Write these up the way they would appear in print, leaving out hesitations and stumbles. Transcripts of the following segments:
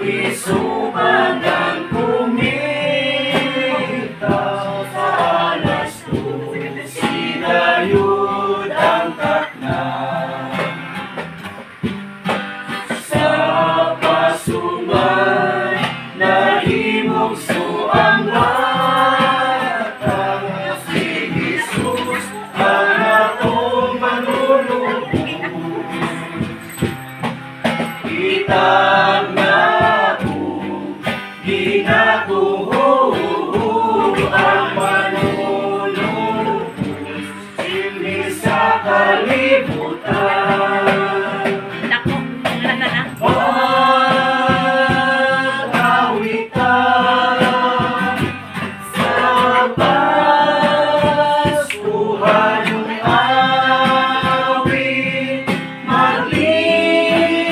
Isubandang kumitaw sa alas ko, sinayod ang takna. Sa pasungan, nahimog suang matang si Jesus, ang atong manunubos. Itang ginatuho ang manunubos, hindi sa kalibutan. Mag-awitan sa Paskuhan yung awit, maglipay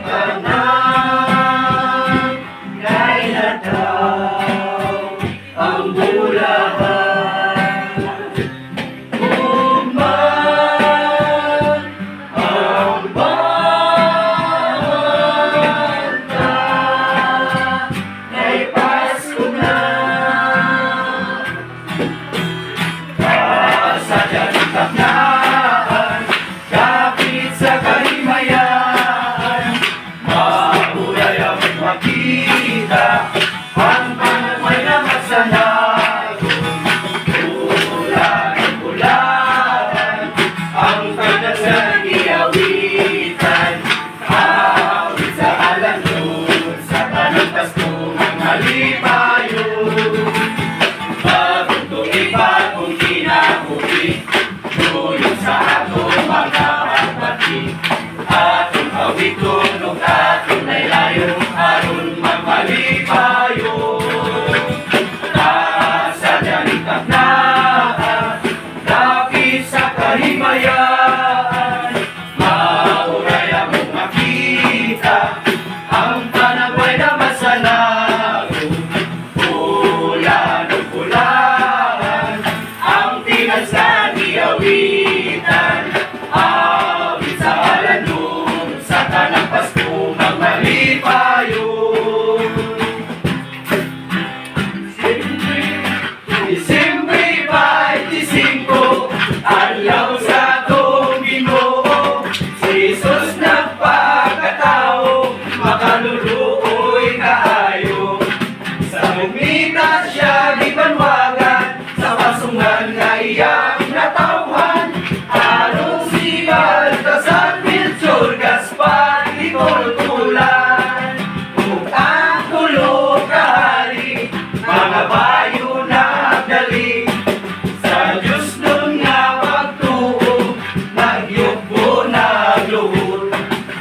ka na. Ang bulahan, umman ang banta, ay Pasko na. Kasadyan ang taknaan, kapit sa kalimayan, maulay ang makita, ang panamay na masanago, ulan-ulan, ang pagdasal iawitan, awit sa alanod, sa tanang Pasko ng halimayon. Bagong tumipat kung kinabuhi, tuyong sa atong mga pagbati, atong awit tunog, atong laylayo, aron magmalipayo. Kasadyaning taknaan, lapit sa kalimayan, mauray ang makita, ang panagway na masanago, ulan-ulan, ang tigas na iawitan, awit sa alanod, sa tanang Pasko magmalipayo. Disyembre 25, adlaw sa atong Ginoo, si Jesus nagpakatao, makaluluoy kaayo. Sa lumita siya gibanwagan, sa pasungan nga iyang natawhan, aron si Baltasar, Melchor, Gaspar, Nicol-tulan, ug ang tulo ka hari, mga bayo nagdali. Sa Diyos nun nga pagtuo, nagyugbo nagluhod.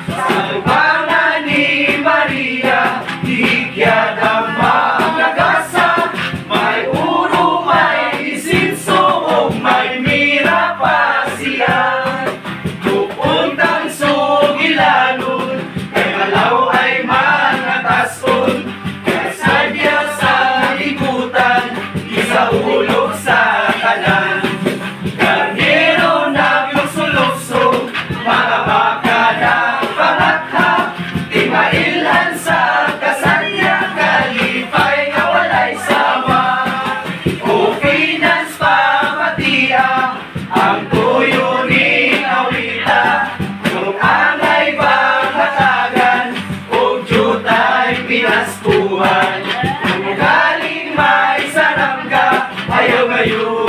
Sa tubangan ni Maria, higyad ang magagasa, may uro, may isinso, o may mira pa siya. Pupuntang sugilanon, kay malaw ay mga tason, kasadya sa likutan, isaulog sa kanan. Karnero nagluso-luso, mga baka ng pangatha, timailan sa kasadya, kalipay nga walay sama. O finance pamatia, ang tuyo ni awita, kung angay bakatagan, o jutay pinaskuhan. Kung galing may sarangga, ayaw ngayon